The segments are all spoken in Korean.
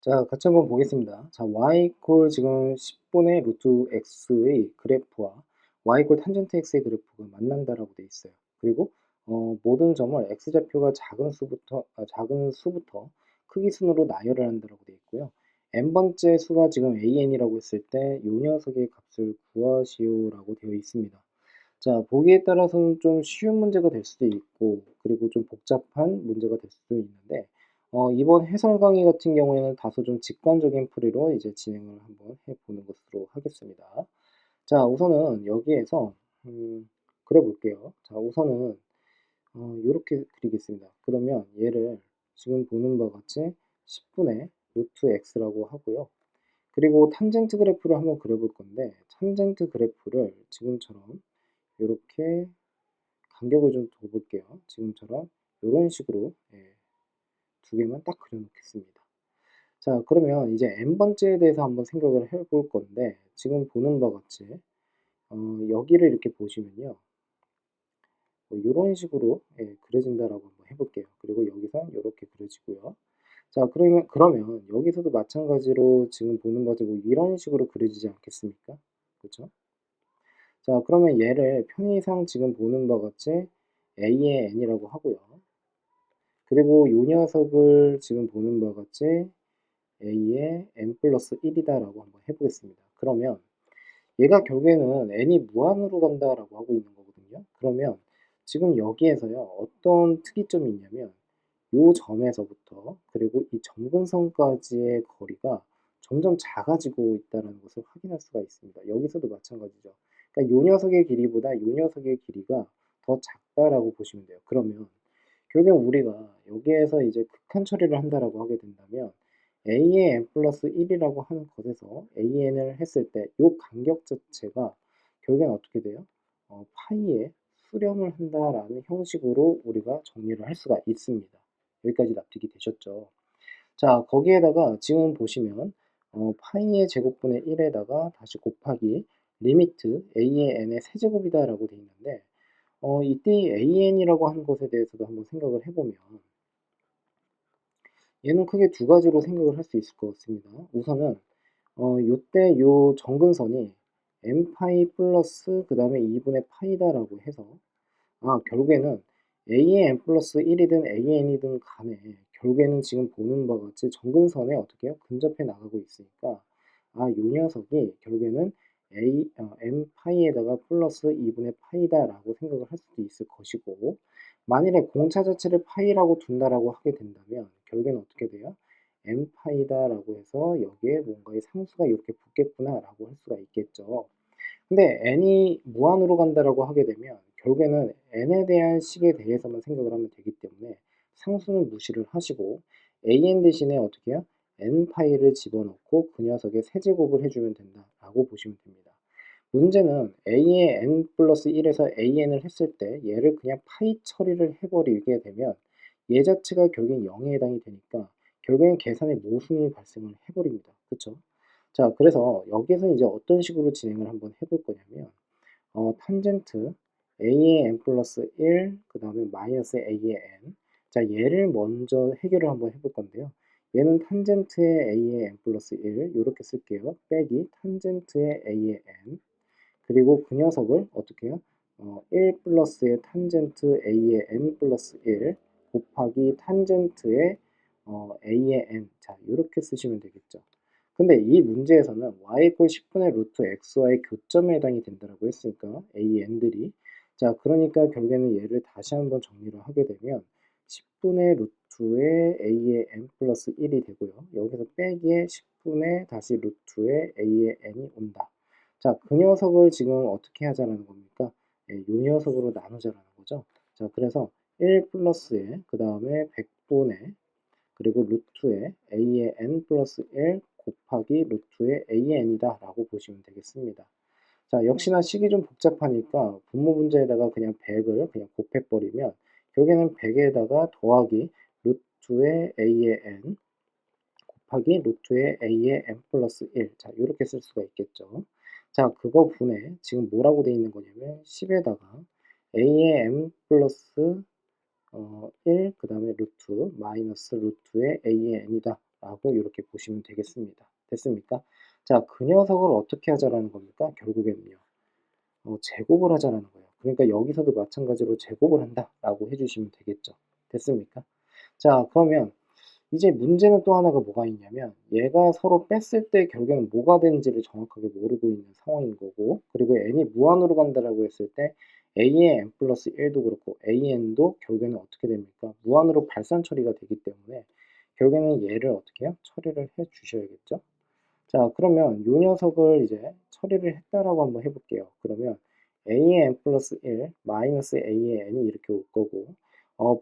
자, 같이 한번 보겠습니다. 자, y 이퀄 지금 10분의 루트 x의 그래프와 y 이퀄 탄젠트 x의 그래프가 만난다라고 돼 있어요. 그리고 모든 점을 x좌표가 작은 수부터 크기 순으로 나열을 한다라고 돼 있고요. n번째 수가 지금 an이라고 했을 때 이 녀석의 값을 구하시오라고 되어 있습니다. 자, 보기에 따라서는 좀 쉬운 문제가 될 수도 있고, 그리고 좀 복잡한 문제가 될 수도 있는데, 이번 해설 강의 같은 경우에는 다소 좀 직관적인 풀이로 이제 진행을 한번 해보는 것으로 하겠습니다. 자, 우선은 여기에서, 그려 볼게요. 자, 우선은, 이렇게 그리겠습니다. 그러면 얘를 지금 보는 바와 같이 10분의 루트 x라고 하고요. 그리고 탄젠트 그래프를 한번 그려볼 건데, 탄젠트 그래프를 지금처럼 이렇게 간격을 좀 둬볼게요. 지금처럼 이런 식으로 두 개만 딱 그려놓겠습니다. 자, 그러면 이제 n번째에 대해서 한번 생각을 해볼 건데 지금 보는 바와 같이 여기를 이렇게 보시면요. 이런 식으로 그려진다라고 한번 해볼게요. 그리고 여기서 이렇게 그려지고요. 자, 그러면 여기서도 마찬가지로 지금 보는 것으로 이런 식으로 그려지지 않겠습니까? 그렇죠? 자, 그러면 얘를 편의상 지금 보는 바와 같이 a의 n이라고 하고요. 그리고 이 녀석을 지금 보는 바와 같이 a의 n 플러스 1이다라고 한번 해보겠습니다. 그러면 얘가 결국에는 n이 무한으로 간다라고 하고 있는 거거든요. 그러면 지금 여기에서요, 어떤 특이점이 있냐면 이 점에서부터 그리고 이 점근선까지의 거리가 점점 작아지고 있다는 것을 확인할 수가 있습니다. 여기서도 마찬가지죠. 그러니까 이 녀석의 길이보다 이 녀석의 길이가 더 작다라고 보시면 돼요. 그러면 결국 우리가 여기에서 이제 극한 처리를 한다라고 하게 된다면 a의 n 플러스 1이라고 하는 것에서 an을 했을 때 이 간격 자체가 결국엔 어떻게 돼요? 파이에 수렴을 한다라는 형식으로 우리가 정리를 할 수가 있습니다. 여기까지 납득이 되셨죠? 자, 거기에다가 지금 보시면 파이의 제곱분의 1에다가 다시 곱하기 리미트 a의 n의 세제곱이다 라고 되어 있는데 이때 an이라고 하는 것에 대해서도 한번 생각을 해보면 얘는 크게 두 가지로 생각을 할 수 있을 것 같습니다. 우선은 요때 요 정근선이 n파이 플러스 그 다음에 2분의 파이다라고 해서 결국에는 a의 n 플러스 1이든 an이든 간에 결국에는 지금 보는 바와 같이 정근선에 어떻게 해요? 근접해 나가고 있으니까 요 녀석이 결국에는 n 파이에다가 플러스 2분의 파이다라고 생각을 할 수도 있을 것이고 만일에 공차 자체를 파이라고 둔다라고 하게 된다면 결국에는 어떻게 돼요? n 파이다라고 해서 여기에 뭔가의 상수가 이렇게 붙겠구나라고 할 수가 있겠죠. 근데 n이 무한으로 간다라고 하게 되면 결국에는 n에 대한 식에 대해서만 생각을 하면 되기 때문에 상수는 무시를 하시고 an 대신에 어떻게 해요? n파이를 집어넣고 그 녀석의 세제곱을 해주면 된다라고 보시면 됩니다. 문제는 a의 n 플러스 1에서 an을 했을 때 얘를 그냥 파이 처리를 해버리게 되면 얘 자체가 결국엔 0에 해당이 되니까 결국엔 계산에 모순이 발생을 해버립니다. 그쵸? 자, 그래서 여기에서 이제 어떤 식으로 진행을 한번 해볼 거냐면 탄젠트 a의 n 플러스 1, 그 다음에 마이너스 a의 n. 자, 얘를 먼저 해결을 한번 해볼 건데요. 얘는 탄젠트의 a의 n 플러스 1 이렇게 쓸게요. 빼기 탄젠트의 a의 n. 그리고 그 녀석을 어떻게 해요? 1 플러스의 탄젠트 a의 n 플러스 1 곱하기 탄젠트의 a의 n. 자, 이렇게 쓰시면 되겠죠. 근데 이 문제에서는 y 이퀄 10분의 루트 xy의 교점에 해당이 된다고 했으니까 a, n들이 자, 그러니까 결국에는 얘를 다시 한번 정리를 하게 되면 10분의 루트의 a의 n 플러스 1이 되고요. 여기서 빼기에 10분의 다시 루트의 a의 n이 온다. 자, 그 녀석을 지금 어떻게 하자는 겁니까? 이 녀석으로 나누자라는 거죠. 자, 그래서 1 플러스에 그 다음에 100분의 그리고 루트의 a의 n 플러스 1 곱하기 루트의 a의 n이다 라고 보시면 되겠습니다. 자, 역시나 식이 좀 복잡하니까 분모 분자에다가 그냥 100을 그냥 곱해버리면 결국에는 100에다가 더하기 루트의 a의 n 곱하기 루트의 a의 n 플러스 1. 자, 이렇게 쓸 수가 있겠죠. 자, 그거 분해 지금 뭐라고 되어 있는 거냐면 10에다가 a의 n 플러스 1, 그 다음에 루트 마이너스 루트의 a의 n이다 라고 이렇게 보시면 되겠습니다. 됐습니까? 자, 그 녀석을 어떻게 하자라는 겁니까? 결국에는요. 제곱을 하자라는 거예요. 그러니까 여기서도 마찬가지로 제곱을 한다라고 해주시면 되겠죠. 됐습니까? 자, 그러면 이제 문제는 또 하나가 뭐가 있냐면 얘가 서로 뺐을 때 결국에는 뭐가 되는지를 정확하게 모르고 있는 상황인 거고, 그리고 n이 무한으로 간다라고 했을 때 a의 n 플러스 1도 그렇고 an도 결국에는 어떻게 됩니까? 무한으로 발산 처리가 되기 때문에 결국에는 얘를 어떻게 해요? 처리를 해 주셔야겠죠? 자, 그러면 이 녀석을 이제 처리를 했다라고 한번 해볼게요. 그러면 a의 n 플러스 1 마이너스 a의 n이 이렇게 올 거고,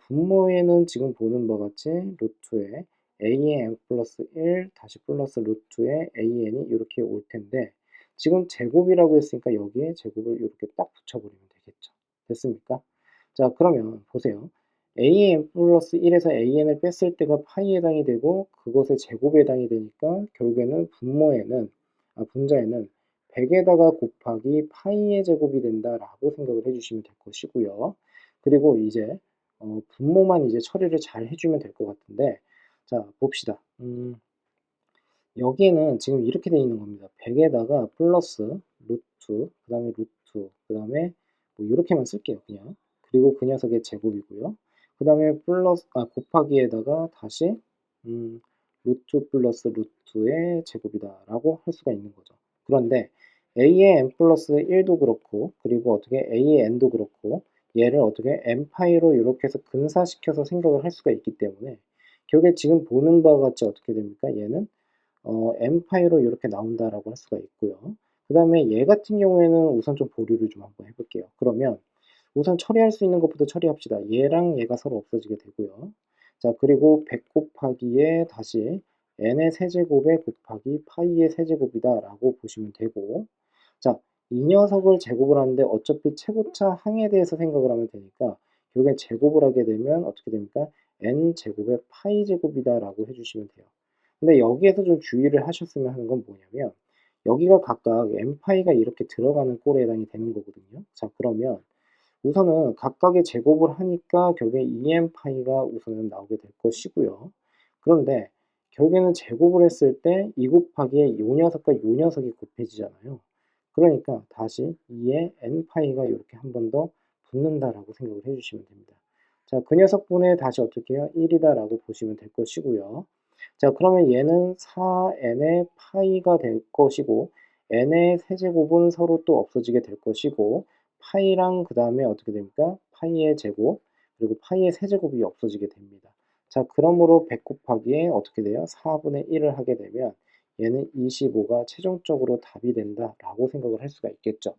분모에는 지금 보는 바와 같이 루트에 a의 n 플러스 1 다시 플러스 루트에 an이 이렇게 올 텐데, 지금 제곱이라고 했으니까 여기에 제곱을 이렇게 딱 붙여버리면 되겠죠. 됐습니까? 자, 그러면 보세요. an 플러스 1에서 an을 뺐을 때가 파이에 해당이 되고 그것의 제곱에 해당이 되니까 결국에는 분자에는 100에다가 곱하기 파이의 제곱이 된다라고 생각을 해주시면 될 것이고요. 그리고 이제 분모만 이제 처리를 잘 해주면 될 것 같은데, 자 봅시다. 여기에는 지금 이렇게 되어 있는 겁니다. 100에다가 플러스 루트, 그 다음에 루트, 그 다음에 뭐 이렇게만 쓸게요. 그냥. 그리고 그 녀석의 제곱이고요. 그 다음에 곱하기에다가 다시 루트 플러스 루트의 제곱이다 라고 할 수가 있는 거죠. 그런데 a의 n 플러스 1도 그렇고, 그리고 어떻게 a의 n도 그렇고, 얘를 어떻게 n파이로 이렇게 해서 근사시켜서 생각을 할 수가 있기 때문에 결국에 지금 보는 바와 같이 어떻게 됩니까? 얘는 n파이로 이렇게 나온다라고 할 수가 있고요. 그 다음에 얘 같은 경우에는 우선 좀 보류를 좀 한번 해볼게요. 그러면 우선 처리할 수 있는 것부터 처리합시다. 얘랑 얘가 서로 없어지게 되고요. 자, 그리고 100 곱하기에 다시 n의 세제곱에 곱하기 파이의 세제곱이다 라고 보시면 되고, 자, 이 녀석을 제곱을 하는데 어차피 최고차 항에 대해서 생각을 하면 되니까 결국엔 제곱을 하게 되면 어떻게 됩니까? n 제곱의 파이 제곱이다 라고 해주시면 돼요. 근데 여기에서 좀 주의를 하셨으면 하는 건 뭐냐면 여기가 각각 n파이가 이렇게 들어가는 꼴에 해당이 되는 거거든요. 자, 그러면 우선은 각각의 제곱을 하니까 결국에 2n파이가 우선은 나오게 될 것이고요. 그런데 결국에는 제곱을 했을 때 2 곱하기에 요 녀석과 요 녀석이 곱해지잖아요. 그러니까 다시 2의 n파이가 이렇게 한 번 더 붙는다라고 생각을 해주시면 됩니다. 자, 그 녀석분에 다시 어떻게 해요? 1이다라고 보시면 될 것이고요. 자, 그러면 얘는 4n의 파이가 될 것이고 n의 세제곱은 서로 또 없어지게 될 것이고 파이랑 그 다음에 어떻게 됩니까? 파이의 제곱 그리고 파이의 세제곱이 없어지게 됩니다. 자, 그러므로 100 곱하기에 어떻게 돼요? 4분의 1을 하게 되면 얘는 25가 최종적으로 답이 된다라고 생각을 할 수가 있겠죠.